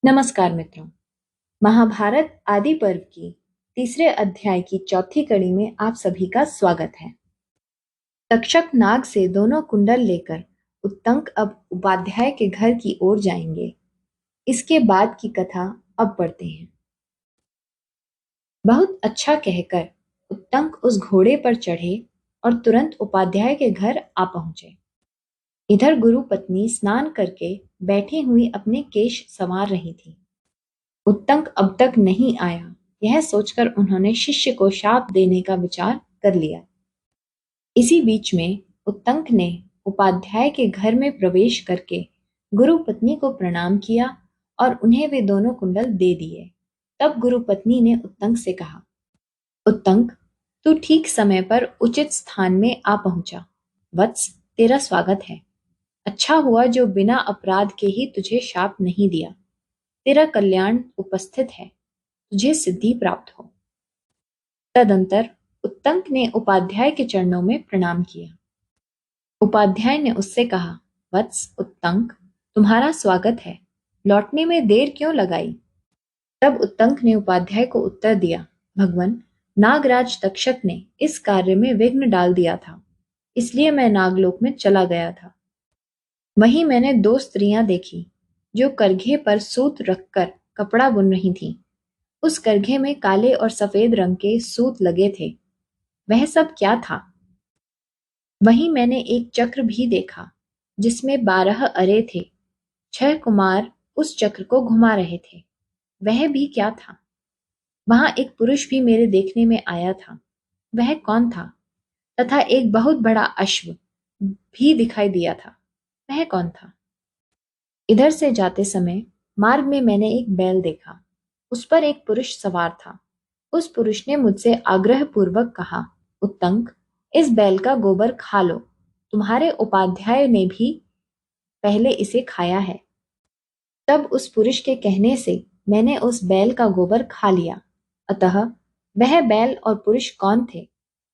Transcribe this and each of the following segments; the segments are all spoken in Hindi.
नमस्कार मित्रों। महाभारत आदि पर्व की तीसरे अध्याय की चौथी कड़ी में आप सभी का स्वागत है। तक्षक नाग से दोनों कुंडल लेकर उत्तंक अब उपाध्याय के घर की ओर जाएंगे। इसके बाद की कथा अब पढ़ते हैं। बहुत अच्छा कहकर उत्तंक उस घोड़े पर चढ़े और तुरंत उपाध्याय के घर आ पहुंचे। इधर गुरु पत्नी स्नान करके बैठी हुई अपने केश संवार रही थी। उत्तंक अब तक नहीं आया, यह सोचकर उन्होंने शिष्य को शाप देने का विचार कर लिया। इसी बीच में उत्तंक ने उपाध्याय के घर में प्रवेश करके गुरु पत्नी को प्रणाम किया और उन्हें वे दोनों कुंडल दे दिए। तब गुरु पत्नी ने उत्तंक से कहा, उत्तंक, तू ठीक समय पर उचित स्थान में आ पहुंचा। वत्स, तेरा स्वागत है। अच्छा हुआ जो बिना अपराध के ही तुझे शाप नहीं दिया। तेरा कल्याण उपस्थित है, तुझे सिद्धि प्राप्त हो। तदंतर उत्तंक ने उपाध्याय के चरणों में प्रणाम किया। उपाध्याय ने उससे कहा, वत्स उत्तंक, तुम्हारा स्वागत है। लौटने में देर क्यों लगाई? तब उत्तंक ने उपाध्याय को उत्तर दिया, भगवन, नागराज तक्षक ने इस कार्य में विघ्न डाल दिया था, इसलिए मैं नागलोक में चला गया था। वहीं मैंने दो स्त्रियां देखी जो करघे पर सूत रखकर कपड़ा बुन रही थीं। उस करघे में काले और सफेद रंग के सूत लगे थे। वह सब क्या था? वहीं मैंने एक चक्र भी देखा जिसमें 12 अरे थे। 6 कुमार उस चक्र को घुमा रहे थे। वह भी क्या था? वहां एक पुरुष भी मेरे देखने में आया था। वह कौन था? तथा एक बहुत बड़ा अश्व भी दिखाई दिया था। वह कौन था? इधर से जाते समय मार्ग में मैंने एक बैल देखा। उस पर एक पुरुष सवार था। उस पुरुष ने मुझसे आग्रह पूर्वक कहा, उत्तंक, इस बैल का गोबर खा लो। तुम्हारे उपाध्याय ने भी पहले इसे खाया है। तब उस पुरुष के कहने से मैंने उस बैल का गोबर खा लिया। अतः वह बैल और पुरुष कौन थे,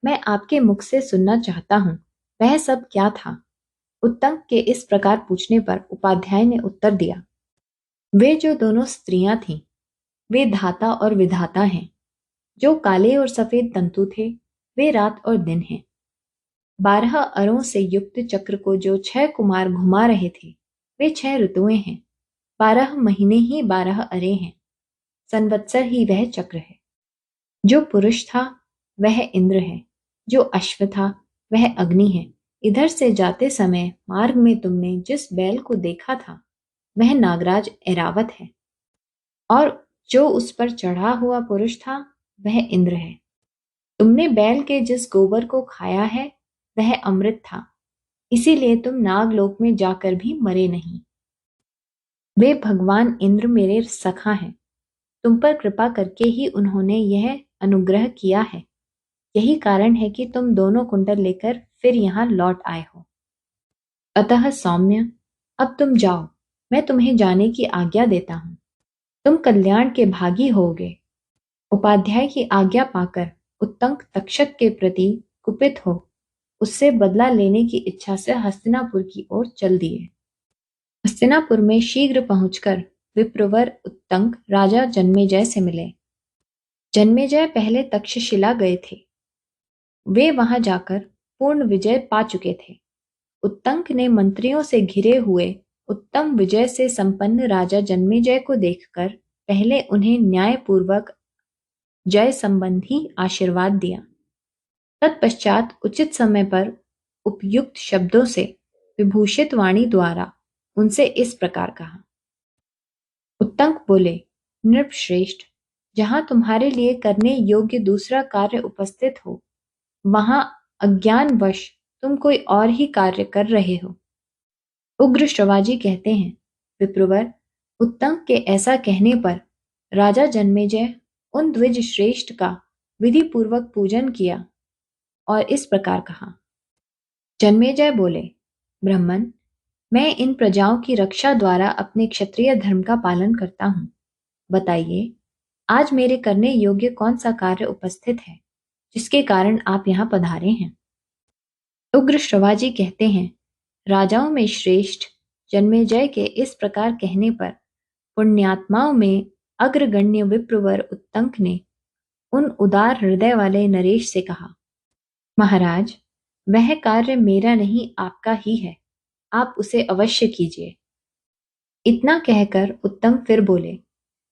मैं आपके मुख से सुनना चाहता हूँ। वह सब क्या था? उत्तंक के इस प्रकार पूछने पर उपाध्याय ने उत्तर दिया, वे जो दोनों स्त्रियां थीं, वे धाता और विधाता हैं। जो काले और सफेद तंतु थे, वे रात और दिन हैं। 12 अरों से युक्त चक्र को जो 6 कुमार घुमा रहे थे, वे 6 ऋतुएं हैं। 12 महीने ही 12 अरे हैं। संवत्सर ही वह चक्र है। जो पुरुष था वह इंद्र है। जो अश्व था वह अग्नि है। इधर से जाते समय मार्ग में तुमने जिस बैल को देखा था वह नागराज ऐरावत है, और जो उस पर चढ़ा हुआ पुरुष था वह इंद्र है। तुमने बैल के जिस गोबर को खाया है वह अमृत था, इसीलिए तुम नागलोक में जाकर भी मरे नहीं। वे भगवान इंद्र मेरे सखा हैं। तुम पर कृपा करके ही उन्होंने यह अनुग्रह किया है। यही कारण है कि तुम दोनों कुंडल लेकर फिर यहाँ लौट आए हो। अतः सौम्य, अब तुम जाओ, मैं तुम्हें जाने की आज्ञा देता हूँ। तुम कल्याण के भागी होगे। उपाध्याय की आज्ञा पाकर उत्तंक तक्षक के प्रति कुपित हो उससे बदला लेने की इच्छा से हस्तिनापुर की ओर चल दिए। हस्तिनापुर में शीघ्र पहुंचकर विप्रवर उत्तंक राजा जन्मेजय से मिले। जन्मेजय पहले तक्षशिला गए थे। वे वहां जाकर पूर्ण विजय पा चुके थे। उत्तंक ने मंत्रियों से घिरे हुए उत्तम विजय से संपन्न राजा जन्मेजय को देखकर पहले उन्हें न्यायपूर्वक जय संबंधी आशीर्वाद दिया। तत्पश्चात उचित समय पर उपयुक्त शब्दों से विभूषित वाणी द्वारा उनसे इस प्रकार कहा। उत्तंक बोले, नृपश्रेष्ठ, जहां तुम्हारे लिए करने योग्य दूसरा कार्य उपस्थित हो, वहां अज्ञानवश तुम कोई और ही कार्य कर रहे हो। उग्र श्रवाजी कहते हैं, विप्रवर, उत्तंक के ऐसा कहने पर राजा जन्मेजय उन द्विज श्रेष्ठ का विधि पूर्वक पूजन किया और इस प्रकार कहा। जन्मेजय बोले, ब्राह्मण, मैं इन प्रजाओं की रक्षा द्वारा अपने क्षत्रिय धर्म का पालन करता हूँ। बताइए, आज मेरे करने योग्य कौन सा कार्य उपस्थित है जिसके कारण आप यहाँ पधारे हैं? उग्र श्रवाजी कहते हैं, राजाओं में श्रेष्ठ जन्मेजय के इस प्रकार कहने पर पुण्यात्माओं में अग्रगण्य विप्रवर उत्तंक ने उन उदार हृदय वाले नरेश से कहा, महाराज, वह कार्य मेरा नहीं आपका ही है, आप उसे अवश्य कीजिए। इतना कहकर उत्तंक फिर बोले,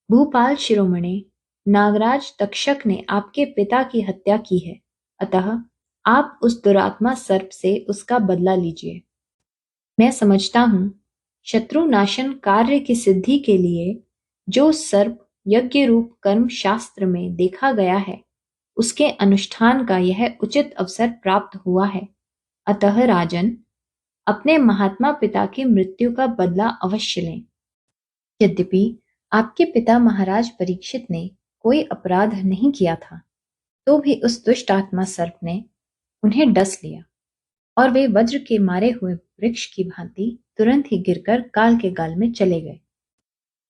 भूपाल शिरोमणि, नागराज तक्षक ने आपके पिता की हत्या की है, अतः आप उस दुरात्मा सर्प से उसका बदला लीजिए। मैं समझता हूं शत्रु नाशन कार्य की सिद्धि के लिए जो सर्प यज्ञ रूप कर्म शास्त्र में देखा गया है, उसके अनुष्ठान का यह उचित अवसर प्राप्त हुआ है। अतः राजन, अपने महात्मा पिता की मृत्यु का बदला अवश्य लें। यद्यपि आपके पिता महाराज परीक्षित ने कोई अपराध नहीं किया था, तो भी उस दुष्ट आत्मा सर्प ने उन्हें डस लिया और वे वज्र के मारे हुए वृक्ष की भांति तुरंत ही गिरकर काल के गाल में चले गए।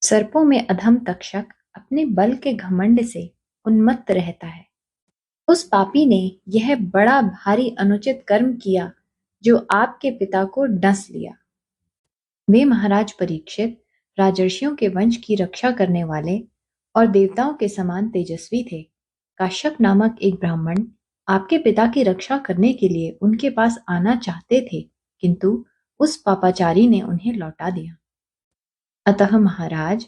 सर्पों में अधम तक्षक अपने बल के घमंड से उन्मत्त रहता है। उस पापी ने यह बड़ा भारी अनुचित कर्म किया जो आपके पिता को डस लिया। वे महाराज परीक्षित राजर्षियों के वंश की रक्षा करने वाले और देवताओं के समान तेजस्वी थे। काश्यप नामक एक ब्राह्मण आपके पिता की रक्षा करने के लिए उनके पास आना चाहते थे, किंतु उस पापाचारी ने उन्हें लौटा दिया। अतः महाराज,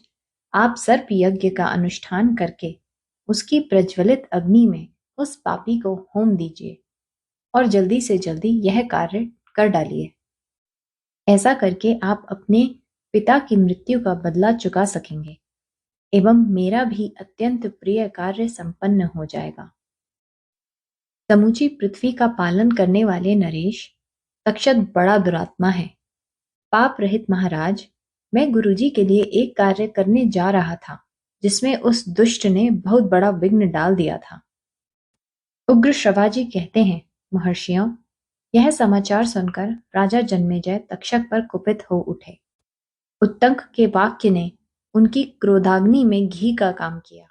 आप सर्प यज्ञ का अनुष्ठान करके उसकी प्रज्वलित अग्नि में उस पापी को होम दीजिए और जल्दी से जल्दी यह कार्य कर डालिए। ऐसा करके आप अपने पिता की मृत्यु का बदला चुका सकेंगे एवं मेरा भी अत्यंत प्रिय कार्य संपन्न हो जाएगा। समूची पृथ्वी का पालन करने वाले नरेश, तक्षक बड़ा दुरात्मा है। पाप रहित महाराज, मैं गुरुजी के लिए एक कार्य करने जा रहा था जिसमें उस दुष्ट ने बहुत बड़ा विघ्न डाल दिया था। उग्र श्रवाजी कहते हैं, महर्षियों, यह समाचार सुनकर राजा जन्मेजय तक्षक पर कुपित हो उठे। उत्तंक के वाक्य ने उनकी क्रोधाग्नि में घी का काम किया।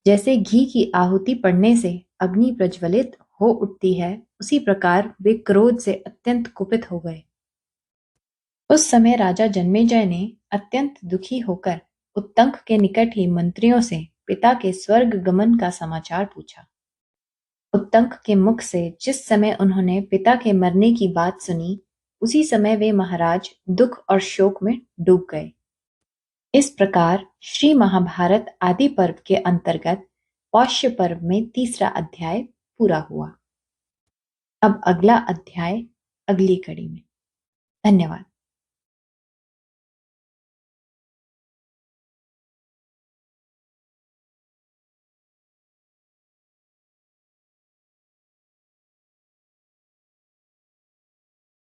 जैसे घी की आहुति पड़ने से अग्नि प्रज्वलित हो उठती है, उसी प्रकार वे क्रोध से अत्यंत कुपित हो गए। उस समय राजा जन्मेजय ने अत्यंत दुखी होकर उत्तंक के निकट ही मंत्रियों से पिता के स्वर्ग गमन का समाचार पूछा। उत्तंक के मुख से जिस समय उन्होंने पिता के मरने की बात सुनी, उसी समय वे महाराज दुख और शोक में डूब गए। इस प्रकार श्री महाभारत आदि पर्व के अंतर्गत पौष्य पर्व में तीसरा अध्याय पूरा हुआ। अब अगला अध्याय अगली कड़ी में। धन्यवाद।